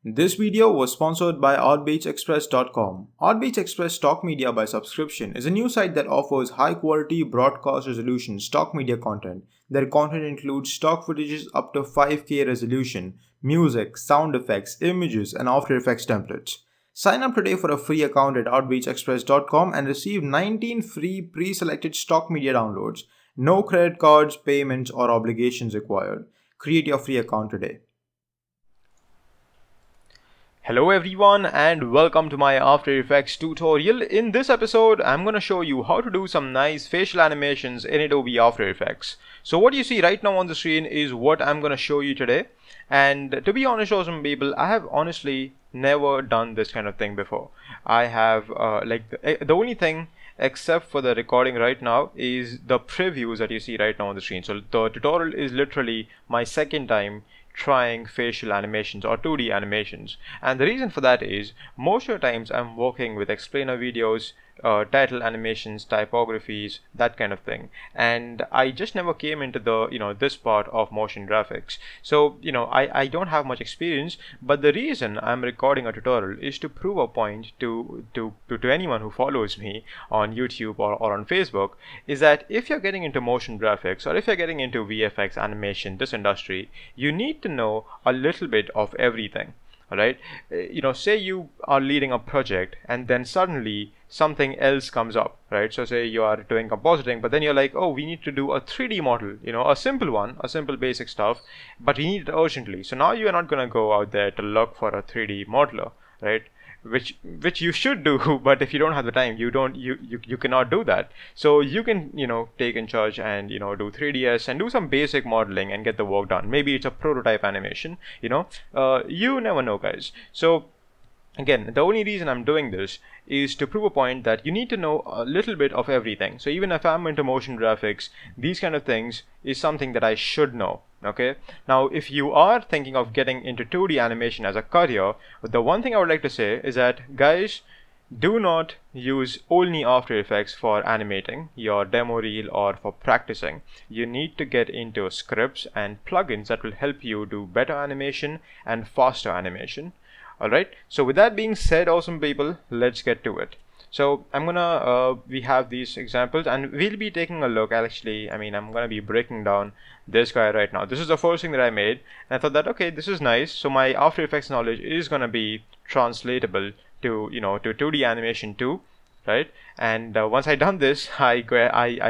This video was sponsored by OutBeachExpress.com. Outbeach Express Stock Media by Subscription is a new site that offers high-quality broadcast resolution stock media content. Their content includes stock footages up to 5K resolution, music, sound effects, images, and After Effects templates. Sign up today for a free account at OutBeachExpress.com and receive 19 free pre-selected stock media downloads. No credit cards, payments, or obligations required. Create your free account today. Hello everyone and welcome to my After Effects tutorial. In this episode, I'm going to show you how to do some nice facial animations in Adobe After Effects. So what you see right now on the screen is what I'm going to show you today. And to be honest, awesome people, I have honestly never done this kind of thing before. I have the only thing except for the recording right now is the previews that you see right now on the screen. So the tutorial is literally my second time trying facial animations or 2D animations, and the reason for that is most of the times I'm working with explainer videos, title animations, typographies, that kind of thing, and I just never came into the this part of motion graphics. So I don't have much experience, but the reason I'm recording a tutorial is to prove a point to anyone who follows me on YouTube or on Facebook, is that if you're getting into motion graphics or if you're getting into VFX animation, this industry, you need to know a little bit of everything. All right, say you are leading a project and then suddenly something else comes up, right? So say you are doing compositing, but then you're like, oh, we need to do a 3D model, a simple one, a simple basic stuff, but we need it urgently. So now you are not going to go out there to look for a 3D modeler, right? Which you should do, but if you don't have the time, you cannot do that. So you can take in charge and do 3ds and do some basic modeling and get the work done. Maybe it's a prototype animation, you never know, guys. So again, the only reason I'm doing this is to prove a point that you need to know a little bit of everything. So even if I'm into motion graphics, these kind of things is something that I should know. Okay, now if you are thinking of getting into 2D animation as a career, the one thing I would like to say is that, guys, do not use only After Effects for animating your demo reel or for practicing. You need to get into scripts and plugins that will help you do better animation and faster animation. Alright, so with that being said, awesome people, let's get to it. So I'm gonna we have these examples and we'll be taking a look. I'm gonna be breaking down this guy right now. This is the first thing that I made, and I thought that, okay, this is nice. So my After Effects knowledge is gonna be translatable to to 2D animation too, right? And once I done this, I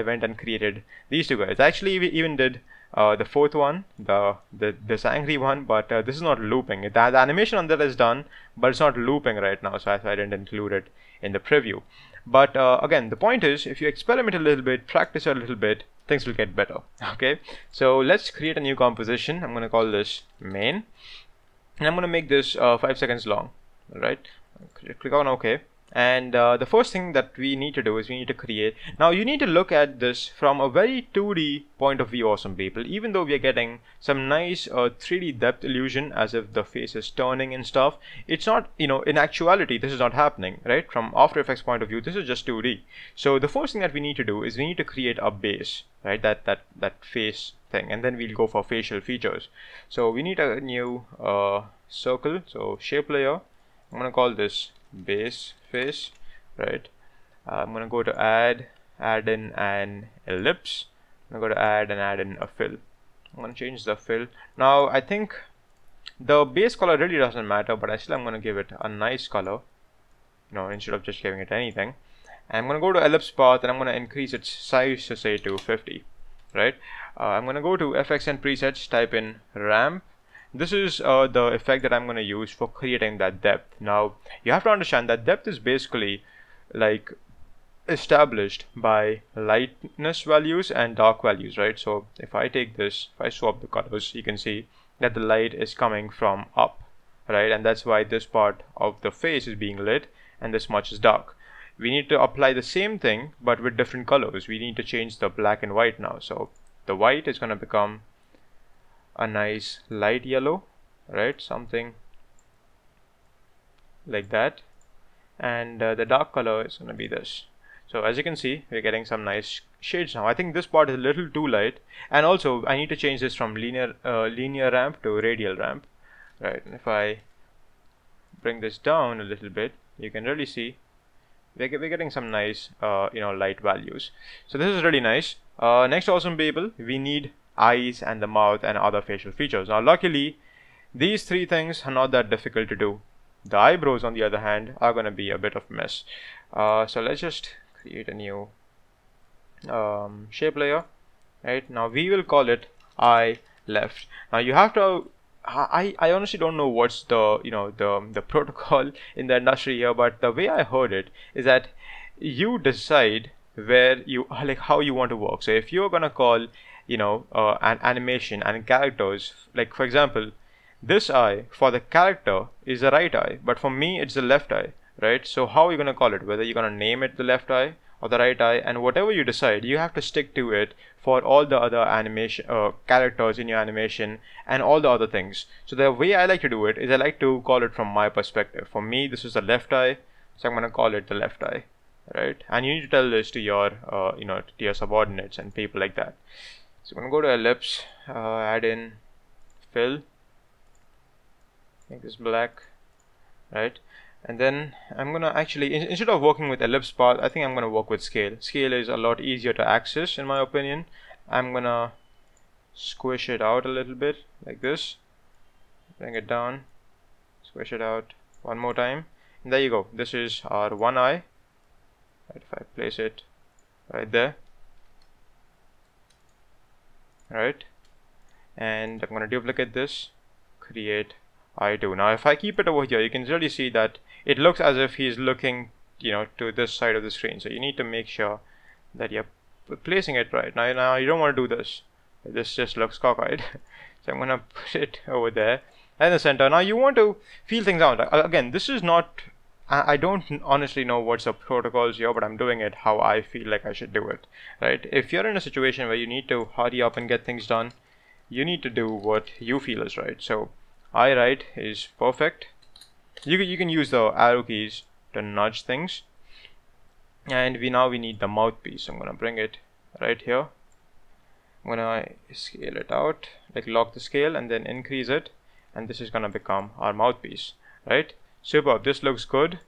went and created these two guys. Actually, we even did the fourth one, this angry one, but this is not looping. The animation on that is done, but it's not looping right now, so I didn't include it in the preview. But again, the point is, if you experiment a little bit, practice a little bit, things will get better. Okay, so let's create a new composition. I'm going to call this main, and I'm going to make this 5 seconds long. All right, click on OK. And the first thing that we need to do is we need to create. Now you need to look at this from a very 2D point of view, awesome people. Even though we are getting some nice 3D depth illusion as if the face is turning and stuff, it's not, in actuality this is not happening, right? From After Effects point of view, this is just 2D. So the first thing that we need to do is we need to create a base, right? That face thing, and then we'll go for facial features. So we need a new circle, so shape layer. I'm going to call this base face, right? I'm going to go to add in an ellipse. I'm going to go to add in a fill. I'm going to change the fill. Now I think the base color really doesn't matter, but I'm going to give it a nice color, instead of just giving it anything. And I'm going to go to ellipse path and I'm going to increase its size to say to 50, right? I'm going to go to FX and presets, type in ramp. This is the effect that I'm going to use for creating that depth. Now you have to understand that depth is basically like established by lightness values and dark values, right? So if I take this, if I swap the colors, you can see that the light is coming from up, right? And that's why this part of the face is being lit and this much is dark. We need to apply the same thing but with different colors. We need to change the black and white now. So the white is going to become a nice light yellow, right? Something like that. And the dark color is going to be this. So as you can see, we're getting some nice shades now. I think this part is a little too light, and also I need to change this from linear ramp to radial ramp, right? And if I bring this down a little bit, you can really see we're getting some nice light values. So this is really nice. Next, awesome people, we need eyes and the mouth and other facial features. Now luckily these three things are not that difficult to do. The eyebrows on the other hand are going to be a bit of a mess. So let's just create a new shape layer. Right, now we will call it eye left. Now you have to I honestly don't know what's the the protocol in the industry here, but the way I heard it is that you decide where you like how you want to work. So if you're gonna call an animation and characters, like for example this eye for the character is the right eye, but for me it's the left eye, right? So how are you gonna call it? Whether you're gonna name it the left eye or the right eye, and whatever you decide, you have to stick to it for all the other animation characters in your animation and all the other things. So the way I like to do it is I like to call it from my perspective. For me, this is the left eye, so I'm going to call it the left eye, right? And you need to tell this to your to your subordinates and people like that. So I'm going to go to ellipse, add in fill, make this black, right? And then I'm gonna actually, instead of working with ellipse path, I think I'm gonna work with scale. Scale is a lot easier to access in my opinion. I'm gonna squish it out a little bit like this, bring it down, squish it out one more time, and there you go. This is our one eye. Right, if I place it right there, right, and I'm gonna duplicate this, create eye 2. Now if I keep it over here, you can really see that it looks as if he's looking to this side of the screen. So you need to make sure that you're placing it right. Now you don't want to do this. This just looks cockeyed. So I'm gonna put it over there in the center. Now you want to feel things out. Again, this is not, I don't honestly know what's the protocols here, but I'm doing it how I feel like I should do it, right? If you're in a situation where you need to hurry up and get things done, you need to do what you feel is right. So eye right is perfect. You can use the arrow keys to nudge things, and we need the mouthpiece. So I'm gonna bring it right here. I'm gonna scale it out, like lock the scale and then increase it, and this is gonna become our mouthpiece, right? Superb. This looks good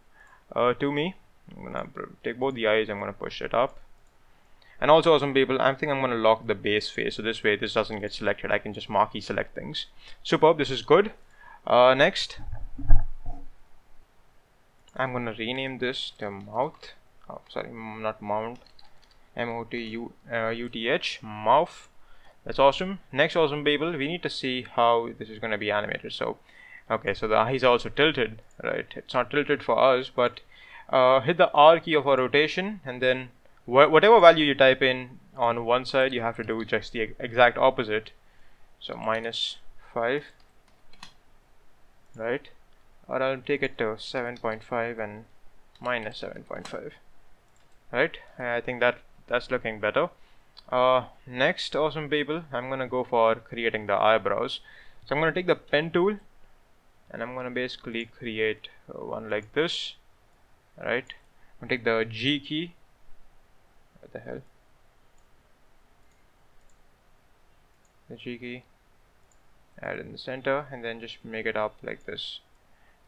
to me. I'm gonna take both the eyes, I'm gonna push it up. And also awesome people, I think I'm gonna lock the base face, so this way this doesn't get selected. I can just marquee select things. Superb, this is good. Next I'm gonna rename this to mouth. Oh, sorry, not mount. M-O-T-U-T-H, mouth. That's awesome. Next awesome people, we need to see how this is gonna be animated. So okay, so the eyes are also tilted, right? It's not tilted for us, but hit the R key of our rotation, and then whatever value you type in on one side, you have to do just the exact opposite. So -5, right? Or I'll take it to 7.5 and -7.5, right? I think that's looking better. Next awesome people, I'm gonna go for creating the eyebrows. So I'm gonna take the pen tool and I'm gonna basically create one like this, right? I'm gonna take the G key. What the hell? The G key, add in the center, and then just make it up like this.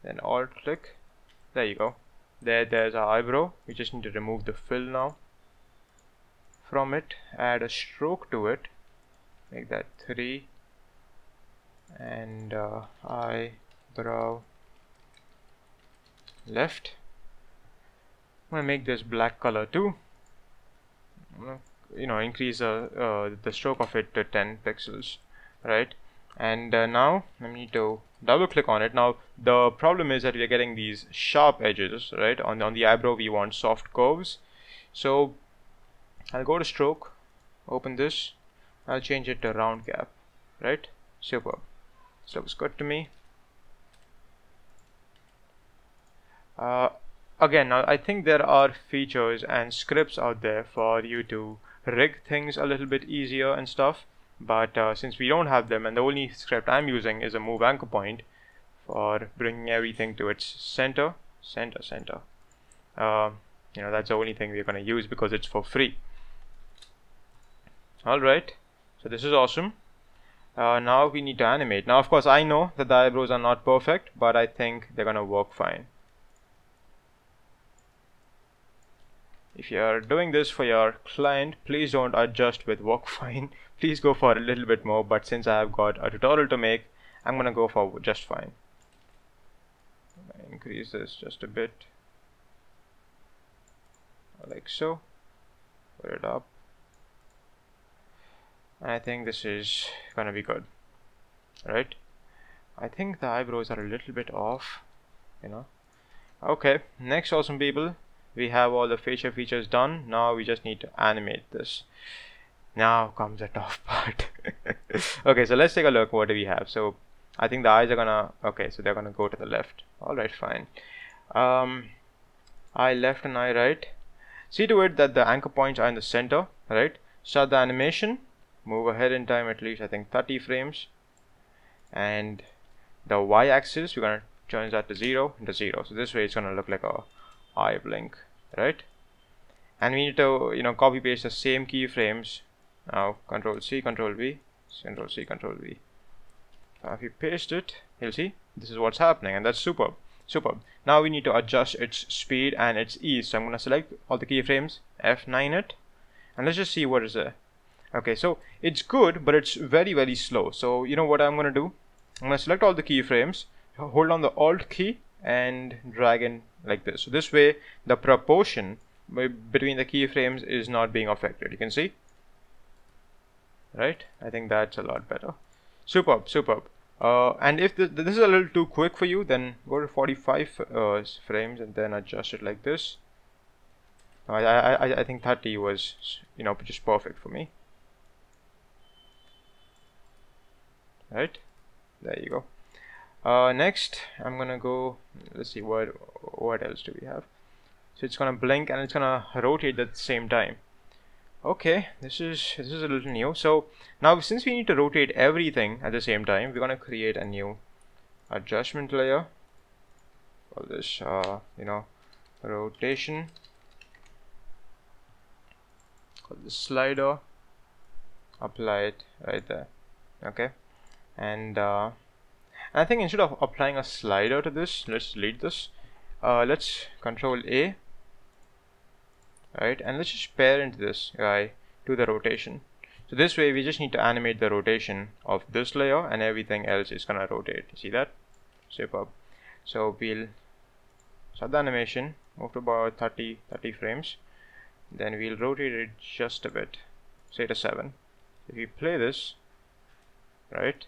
Then alt click. There you go. There's our eyebrow. We just need to remove the fill now from it. Add a stroke to it. Make that 3. And eyebrow left. I'm gonna make this black color too. I'm gonna, increase the stroke of it to 10 pixels, right? And now I need to double click on it. Now the problem is that we are getting these sharp edges, right? On the eyebrow we want soft curves. So I'll go to stroke, open this, I'll change it to round cap, right? Superb. So looks good to me. Again, now I think there are features and scripts out there for you to rig things a little bit easier and stuff, but since we don't have them, and the only script I'm using is a move anchor point for bringing everything to its center. That's the only thing we're going to use because it's for free. Alright, so this is awesome. Now we need to animate. Now of course I know that the eyebrows are not perfect, but I think they're gonna work fine. If you are doing this for your client, please don't adjust with work fine. Please go for a little bit more, but since I have got a tutorial to make, I'm gonna go for just fine. Increase this just a bit, like so. Put it up. I think this is gonna be good, right? I think the eyebrows are a little bit off, you know. Okay, next, awesome people, we have all the facial features done. Now we just need to animate this. Now comes the tough part. Okay, so let's take a look. What do we have? So I think the eyes are gonna, okay, so they're gonna go to the left. Alright, fine. Eye left and eye right. See to it that the anchor points are in the center, right? Start the animation, move ahead in time at least I think 30 frames, and the y-axis we're gonna change that to 0 into 0. So this way it's gonna look like a eye blink, right? And we need to, you know, copy paste the same keyframes. Now Control C, Control V, Control C, Control V. If you paste it, you'll see this is what's happening, and that's superb. Superb. Now we need to adjust its speed and its ease. So I'm gonna select all the keyframes, F9 it, and let's just see what is there. Okay, so it's good, but it's very, very slow. So you know what I'm gonna do? I'm gonna select all the keyframes, hold on the Alt key, and drag in like this. So this way, the proportion between the keyframes is not being affected. You can see, right? I think that's a lot better. Superb, superb. And if this is a little too quick for you, then go to 45 frames and then adjust it like this. I think 30 was, you know, just perfect for me. Right, there you go. Next, I'm gonna go. Let's see what else do we have. So it's gonna blink and it's gonna rotate at the same time. Okay, this is a little new. So now since we need to rotate everything at the same time, we're gonna create a new adjustment layer. Call this you know, rotation. Call this slider. Apply it right there. Okay, and I think instead of applying a slider to this, let's delete this. Let's Control A. Right, and let's just parent this guy to the rotation. So this way we just need to animate the rotation of this layer and everything else is gonna rotate. See that? Superb. So we'll start the animation, move to about 30 frames, then we'll rotate it just a bit, say to 7. If we play this, right,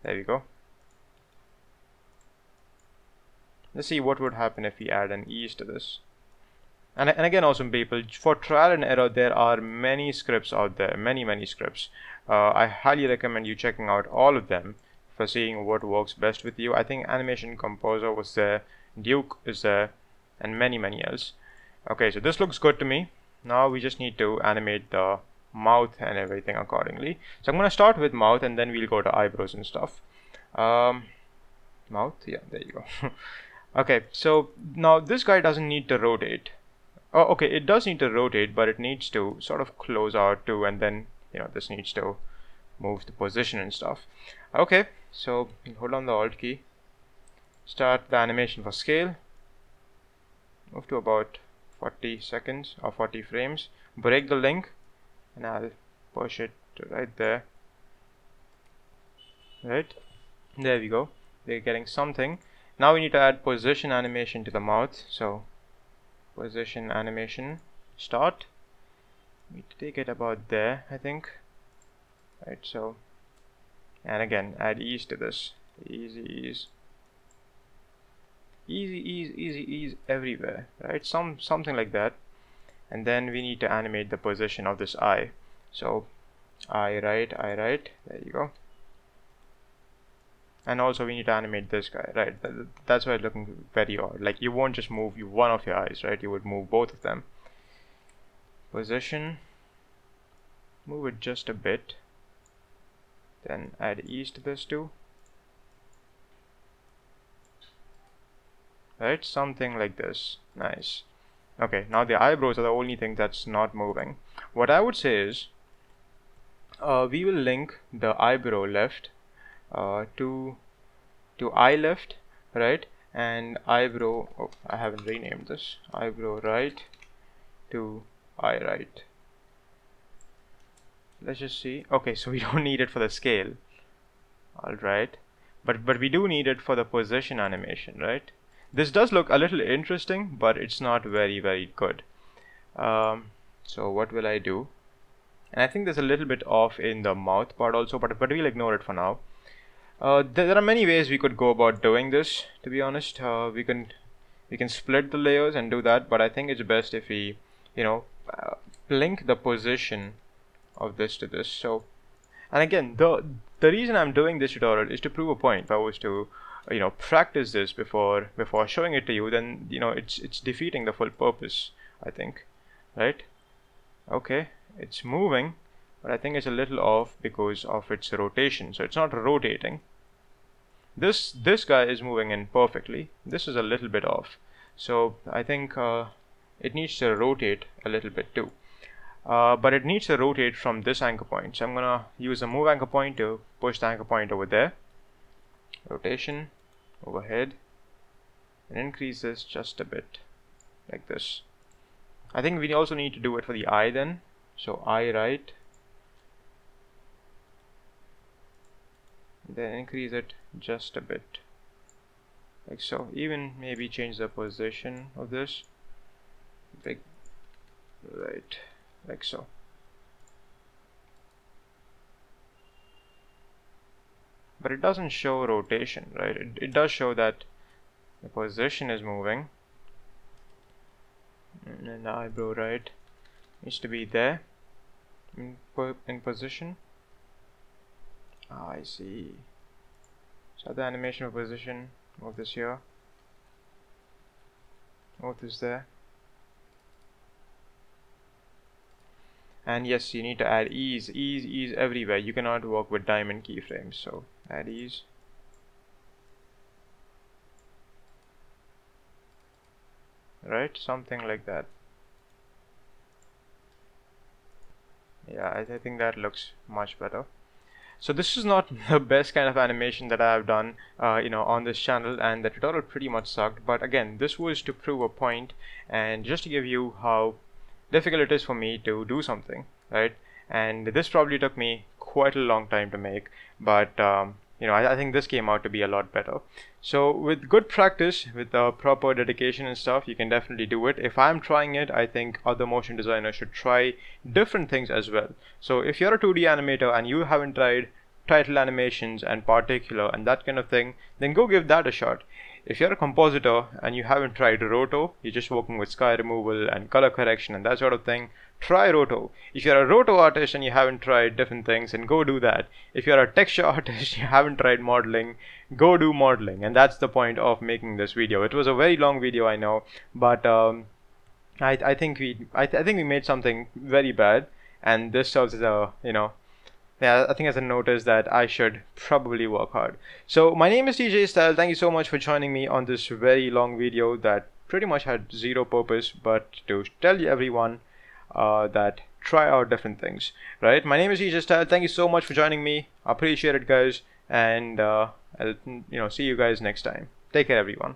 there we go. Let's see what would happen if we add an ease to this. And again, awesome people, for trial and error, there are many scripts out there, many scripts. I highly recommend you checking out all of them for seeing what works best with you. I think Animation Composer was there, Duke is there, and many else. Okay, so this looks good to me. Now we just need to animate the mouth and everything accordingly. So I'm going to start with mouth and then we'll go to eyebrows and stuff. Mouth, yeah, there you go. Okay, so now this guy doesn't need to rotate. Oh, okay, it does need to rotate, but it needs to sort of close out too, and then, you know, this needs to move the position and stuff. Okay, so hold on the Alt key, start the animation for scale, move to about 40 seconds or 40 frames, break the link, and I'll push it to right there. Right, there we go, we're getting something. Now we need to add position animation to the mouth, so position animation, start. We need to take it about there, I think. Right, so, and again, add ease to this. Ease everywhere, right? Something like that. And then we need to animate the position of this eye. So, eye right, there you go. And also we need to animate this guy, right? That's why it's looking very odd. Like, you won't just move one of your eyes, right? You would move both of them. Position, move it just a bit, then add ease to this too. Right, something like this. Nice. Okay, now the eyebrows are the only thing that's not moving. What I would say is, we will link the eyebrow left to eye left, right, and eyebrow, oh, I haven't renamed this, eyebrow right to eye right. Let's just see. Okay, so we don't need it for the scale. All right, but we do need it for the position animation, right? This does look a little interesting, but it's not very good. So what will I do? And I think there's a little bit off in the mouth part also, but we'll ignore it for now. There are many ways we could go about doing this. To be honest, we can split the layers and do that, but I think it's best if we, link the position of this to this. So, and again, the reason I'm doing this tutorial is to prove a point. If I was to, practice this before showing it to you, then it's defeating the full purpose, I think, right? Okay, it's moving, but I think it's a little off because of its rotation. So it's not rotating. This guy is moving in perfectly. This is a little bit off. So I think it needs to rotate a little bit too. But it needs to rotate from this anchor point. So I'm gonna use a move anchor point to push the anchor point over there. Rotation, overhead, and increase this just a bit, like this. I think we also need to do it for the eye then. So eye right, then increase it just a bit, like so. Even maybe change the position of this, like right, like so. But it doesn't show rotation, right? It does show that the position is moving, and then the eyebrow right needs to be there in position. I see. So the animation of position, move this here, move this there. And yes, you need to add ease everywhere. You cannot work with diamond keyframes, so add ease. Right, something like that. Yeah, I think that looks much better. So this is not the best kind of animation that I have done on this channel, and the tutorial pretty much sucked, but again, this was to prove a point and just to give you how difficult it is for me to do something, right? And this probably took me quite a long time to make, but I think this came out to be a lot better. So with good practice, with proper dedication and stuff, you can definitely do it. If I'm trying it, I think other motion designers should try different things as well. So if you're a 2D animator and you haven't tried title animations and particular and that kind of thing, then go give that a shot. If you're a compositor and you haven't tried roto, you're just working with sky removal and color correction and that sort of thing, try roto. If you're a roto artist and you haven't tried different things, then go do that. If you're a texture artist, you haven't tried modeling, go do modeling. And that's the point of making this video. It was a very long video, I know, but I think we made something very bad, and this serves as a I think as a notice that I should probably work hard. So my name is TJ Style. Thank you so much for joining me on this very long video that pretty much had zero purpose but to tell you everyone that try out different things, right? My name is TJ Style. Thank you so much for joining me. I appreciate it, guys, and I'll see you guys next time. Take care, everyone.